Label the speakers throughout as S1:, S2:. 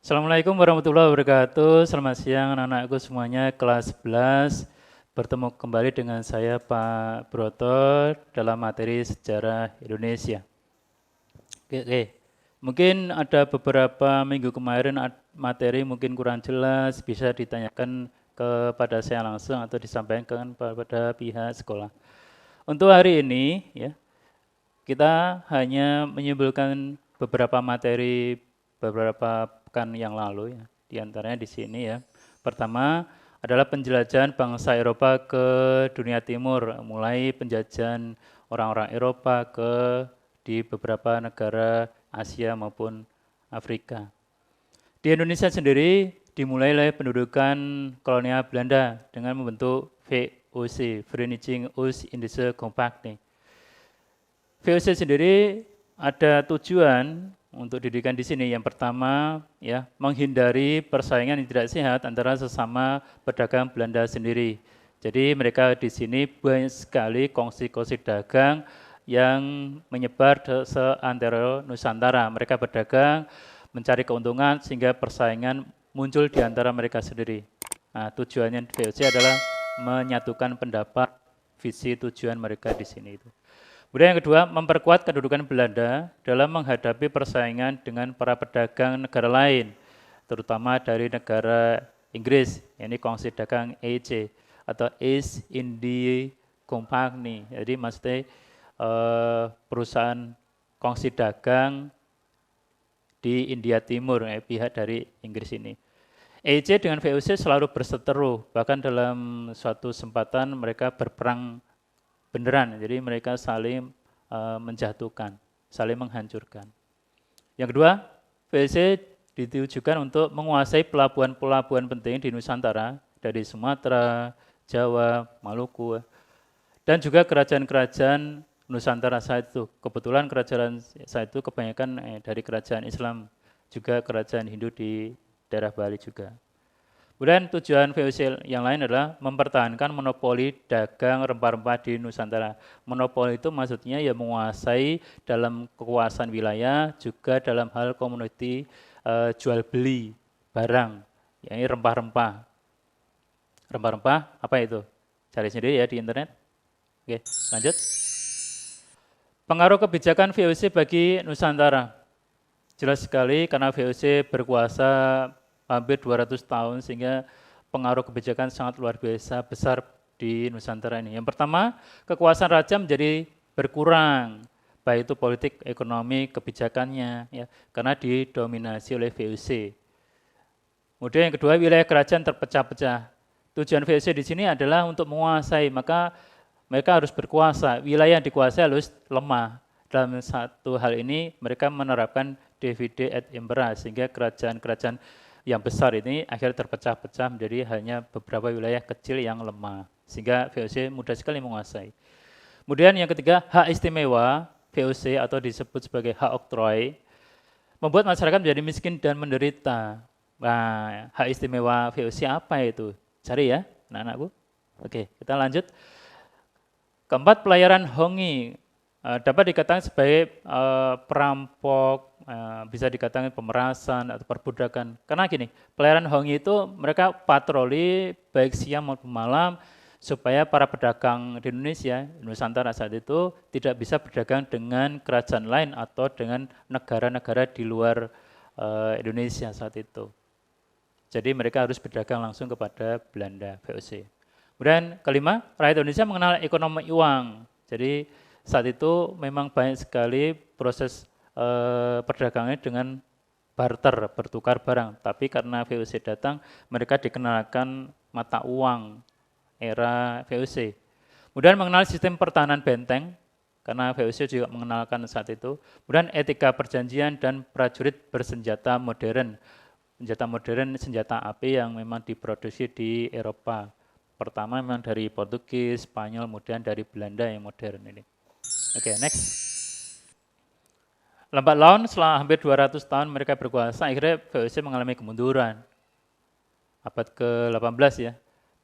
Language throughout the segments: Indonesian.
S1: Assalamualaikum warahmatullahi wabarakatuh. Selamat siang anak-anakku semuanya, kelas 11. Bertemu kembali dengan saya Pak Broto dalam materi Sejarah Indonesia. Oke. Mungkin ada beberapa minggu kemarin materi mungkin kurang jelas, bisa ditanyakan kepada saya langsung atau disampaikan kepada pihak sekolah. Untuk hari ini ya, kita hanya menyimpulkan beberapa materi beberapa pekan yang lalu ya. Di antaranya di sini ya. Pertama adalah penjelajahan bangsa Eropa ke dunia timur, mulai penjajahan orang-orang Eropa di beberapa negara Asia maupun Afrika. Di Indonesia sendiri dimulai oleh pendudukan kolonial Belanda dengan membentuk VOC, Vereniging Oost-Indische Compagnie. VOC sendiri ada tujuan untuk didikan di sini. Yang pertama, ya, menghindari persaingan yang tidak sehat antara sesama pedagang Belanda sendiri. Jadi mereka di sini banyak sekali kongsi-kongsi dagang yang menyebar seantero Nusantara. Mereka berdagang, mencari keuntungan sehingga persaingan muncul di antara mereka sendiri. Nah, tujuannya VOC adalah menyatukan pendapat, visi, tujuan mereka di sini itu. Kemudian yang kedua, memperkuat kedudukan Belanda dalam menghadapi persaingan dengan para pedagang negara lain, terutama dari negara Inggris, yakni kongsi dagang EIC atau East India Company. Jadi maksudnya perusahaan kongsi dagang di India Timur, pihak dari Inggris ini. EIC dengan VOC selalu berseteru, bahkan dalam suatu kesempatan mereka berperang beneran, jadi mereka saling menjatuhkan, saling menghancurkan. Yang kedua, VOC ditujukan untuk menguasai pelabuhan-pelabuhan penting di Nusantara dari Sumatera, Jawa, Maluku, dan juga kerajaan-kerajaan Nusantara saat itu. Kebetulan kerajaan saat itu kebanyakan dari kerajaan Islam, juga kerajaan Hindu di daerah Bali juga. Kemudian tujuan VOC yang lain adalah mempertahankan monopoli dagang rempah-rempah di Nusantara. Monopoli itu maksudnya ya menguasai dalam kekuasaan wilayah, juga dalam hal komoditi jual beli barang, yakni rempah-rempah. Rempah-rempah apa itu? Cari sendiri ya di internet. Oke, lanjut. Pengaruh kebijakan VOC bagi Nusantara. Jelas sekali karena VOC berkuasa hampir 200 tahun sehingga pengaruh kebijakan sangat luar biasa besar di Nusantara ini. Yang pertama, kekuasaan raja menjadi berkurang, baik itu politik, ekonomi, kebijakannya, ya, karena didominasi oleh VOC. Kemudian yang kedua, wilayah kerajaan terpecah-pecah. Tujuan VOC di sini adalah untuk menguasai, maka mereka harus berkuasa. Wilayah yang dikuasai harus lemah. Dalam satu hal ini mereka menerapkan divide et impera, sehingga kerajaan-kerajaan yang besar ini akhirnya terpecah-pecah menjadi hanya beberapa wilayah kecil yang lemah, sehingga VOC mudah sekali menguasai. Kemudian yang ketiga, hak istimewa VOC atau disebut sebagai hak oktroi, membuat masyarakat menjadi miskin dan menderita. Nah, hak istimewa VOC apa itu? Cari ya, anak-anakku. Oke, kita lanjut. Keempat, pelayaran Hongi dapat dikatakan sebagai perampok, bisa dikatakan pemerasan atau perbudakan. Karena gini, pelayaran Hongi itu mereka patroli baik siang maupun malam supaya para pedagang di Indonesia, Nusantara saat itu tidak bisa berdagang dengan kerajaan lain atau dengan negara-negara di luar Indonesia saat itu. Jadi mereka harus berdagang langsung kepada Belanda, VOC. Kemudian kelima, rakyat Indonesia mengenal ekonomi uang. Jadi saat itu memang banyak sekali proses perdagangannya dengan barter, bertukar barang. Tapi karena VOC datang, mereka dikenalkan mata uang era VOC. Kemudian mengenal sistem pertahanan benteng, karena VOC juga mengenalkan saat itu. Kemudian etika perjanjian dan prajurit bersenjata modern. Senjata modern, senjata api yang memang diproduksi di Eropa. Pertama memang dari Portugis, Spanyol, kemudian dari Belanda yang modern ini. Oke, next. Lambat laun setelah hampir 200 tahun mereka berkuasa, akhirnya VOC mengalami kemunduran. Abad ke-18 ya.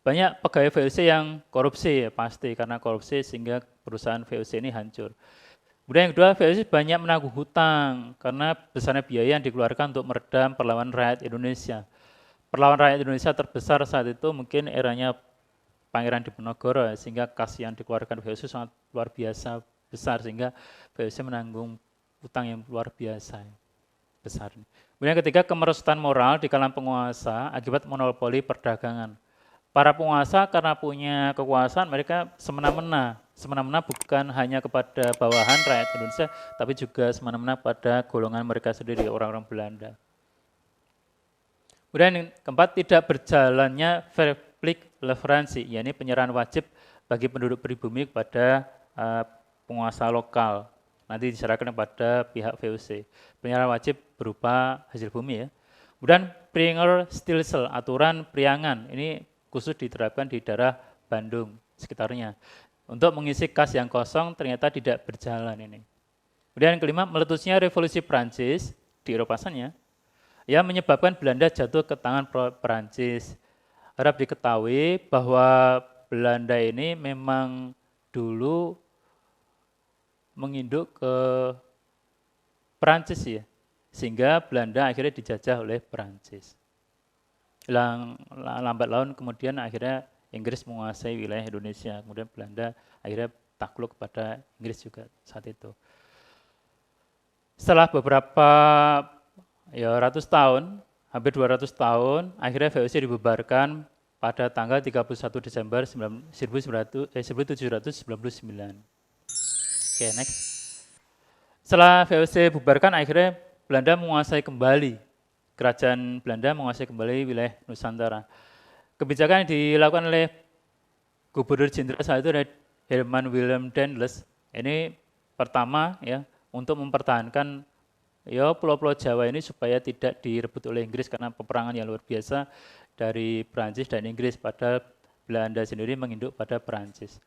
S1: Banyak pegawai VOC yang korupsi ya, pasti karena korupsi sehingga perusahaan VOC ini hancur. Kemudian yang kedua, VOC banyak menanggung hutang karena besarnya biaya yang dikeluarkan untuk meredam perlawanan rakyat Indonesia. Perlawanan rakyat Indonesia terbesar saat itu mungkin eranya Pangeran Diponegoro, sehingga kas yang dikeluarkan VOC sangat luar biasa besar, sehingga VOC menanggung hutang yang luar biasa besar. Kemudian yang ketiga, kemerosotan moral di kalangan penguasa akibat monopoli perdagangan. Para penguasa karena punya kekuasaan, mereka semena-mena. Semena-mena bukan hanya kepada bawahan rakyat Indonesia, tapi juga semena-mena pada golongan mereka sendiri, orang-orang Belanda. Kemudian yang keempat, tidak berjalannya verplicht leveransi, yakni penyerahan wajib bagi penduduk pribumi kepada penguasa lokal. Nanti diserahkan kepada pihak VOC. Penyerahan wajib berupa hasil bumi ya. Kemudian Pringer-Stelsel, aturan priangan, ini khusus diterapkan di daerah Bandung sekitarnya. Untuk mengisi kas yang kosong ternyata tidak berjalan ini. Kemudian yang kelima, meletusnya revolusi Prancis di Eropa sana, yang menyebabkan Belanda jatuh ke tangan Prancis. Harap diketahui bahwa Belanda ini memang dulu menginduk ke Prancis ya, sehingga Belanda akhirnya dijajah oleh Prancis. Lambat laun kemudian akhirnya Inggris menguasai wilayah Indonesia, kemudian Belanda akhirnya takluk kepada Inggris juga saat itu. Setelah beberapa ratus tahun, hampir 200 tahun, akhirnya VOC dibubarkan pada tanggal 31 Desember 1799. Oke, next. Setelah VOC bubarkan, akhirnya Belanda menguasai kembali, kerajaan Belanda menguasai kembali wilayah Nusantara. Kebijakan yang dilakukan oleh Gubernur Jenderal saat itu adalah Herman Willem Daendels. Ini pertama ya, untuk mempertahankan pulau-pulau Jawa ini supaya tidak direbut oleh Inggris karena peperangan yang luar biasa dari Prancis dan Inggris, padahal Belanda sendiri menginduk pada Prancis.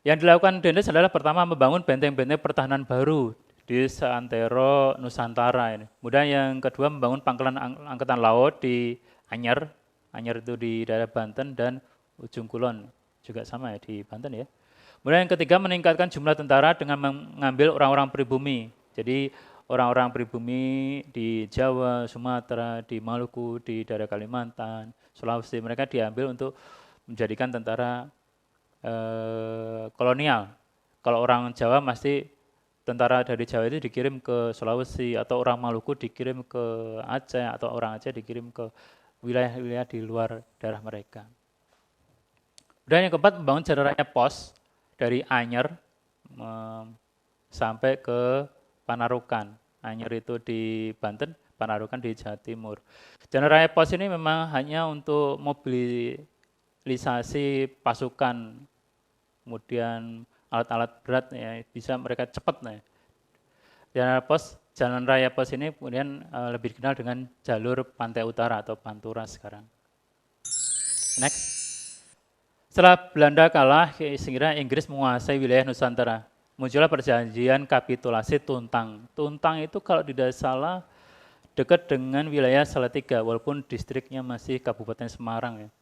S1: Yang dilakukan Daendels adalah pertama membangun benteng-benteng pertahanan baru di seantero Nusantara ini. Kemudian yang kedua membangun pangkalan angkatan laut di Anyer itu di daerah Banten, dan Ujung Kulon juga sama ya di Banten ya. Kemudian yang ketiga meningkatkan jumlah tentara dengan mengambil orang-orang pribumi. Jadi orang-orang pribumi di Jawa, Sumatera, di Maluku, di daerah Kalimantan, Sulawesi, mereka diambil untuk menjadikan tentara kolonial. Kalau orang Jawa pasti tentara dari Jawa itu dikirim ke Sulawesi, atau orang Maluku dikirim ke Aceh, atau orang Aceh dikirim ke wilayah-wilayah di luar daerah mereka. Dan yang keempat membangun jalan raya pos dari Anyer sampai ke Panarukan. Anyer itu di Banten, Panarukan di Jawa Timur. Jalan raya pos ini memang hanya untuk mobilisasi pasukan, kemudian alat-alat berat ya, bisa mereka cepat nih. Jalan raya pos ini kemudian lebih dikenal dengan jalur Pantai Utara atau Pantura sekarang. Next. Setelah Belanda kalah, sehingga Inggris menguasai wilayah Nusantara. Muncullah perjanjian kapitulasi Tuntang. Tuntang itu kalau tidak salah dekat dengan wilayah Salatiga, walaupun distriknya masih Kabupaten Semarang ya.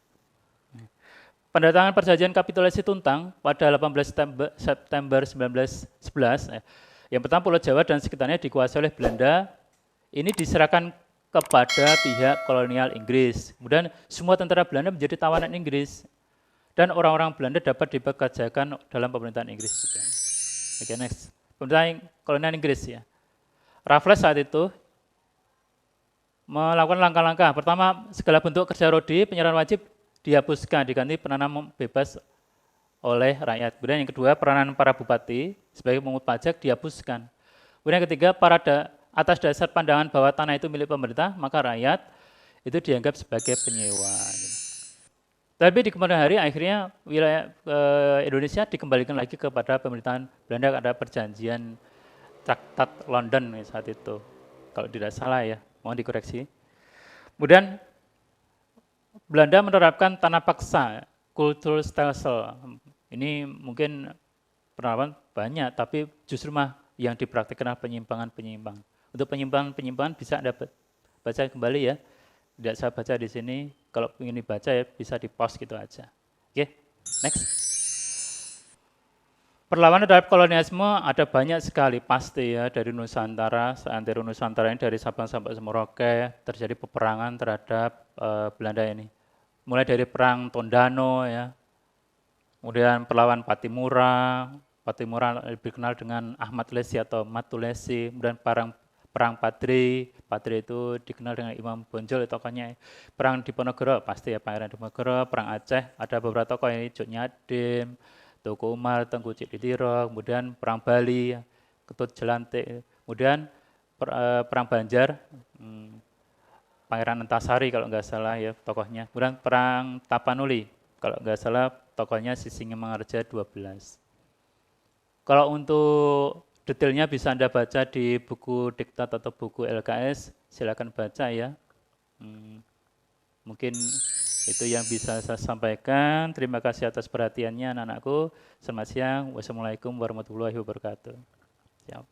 S1: Pendatangan perjanjian kapitulasi Tuntang pada 18 September 1911, yang pertama Pulau Jawa dan sekitarnya dikuasai oleh Belanda, ini diserahkan kepada pihak kolonial Inggris. Kemudian semua tentara Belanda menjadi tawanan Inggris, dan orang-orang Belanda dapat dipekerjakan dalam pemerintahan Inggris juga. Oke, next. Pemerintahan kolonial Inggris ya. Raffles saat itu melakukan langkah-langkah. Pertama, segala bentuk kerja rodi, penyerahan wajib dihapuskan, diganti penanam bebas oleh rakyat. Kemudian yang kedua, peranan para bupati sebagai pemungut pajak dihapuskan. Kemudian yang ketiga, atas dasar pandangan bahwa tanah itu milik pemerintah, maka rakyat itu dianggap sebagai penyewa. Tapi di kemudian hari akhirnya wilayah Indonesia dikembalikan lagi kepada pemerintahan Belanda, ada perjanjian Traktat London saat itu. Kalau tidak salah ya, mohon dikoreksi. Kemudian Belanda menerapkan tanah paksa, Kulturstelsel. Ini mungkin penerapan banyak, tapi justru yang dipraktikkan penyimpangan-penyimpangan. Untuk penyimpangan-penyimpangan bisa Anda baca kembali ya. Tidak saya baca di sini, kalau ingin dibaca ya bisa di pause gitu aja. Oke, next. Perlawanan terhadap kolonialisme ada banyak sekali pasti ya, dari Nusantara, seantero Nusantara ini dari Sabang sampai Merauke terjadi peperangan terhadap Belanda ini. Mulai dari perang Tondano ya, kemudian perlawanan Patimura, Patimura lebih dikenal dengan Ahmad Lesi atau Matulesi, kemudian perang Padri, Padri itu dikenal dengan Imam Bonjol tokohnya. Perang Diponegoro pasti ya Pangeran Diponegoro, perang Aceh ada beberapa tokoh ini, Cut Nyadim, Tuku Umar, Tengku Cikditiro, kemudian perang Bali, Ketut Jelantik, kemudian perang Banjar, Pangeran Antasari kalau nggak salah ya tokohnya, kemudian perang Tapanuli kalau nggak salah tokohnya Sisingamangaraja 12. Kalau untuk detailnya bisa Anda baca di buku diktat atau buku LKS, silakan baca ya. Mungkin itu yang bisa saya sampaikan. Terima kasih atas perhatiannya anak-anakku. Selamat siang. Wassalamualaikum warahmatullahi wabarakatuh. Siap.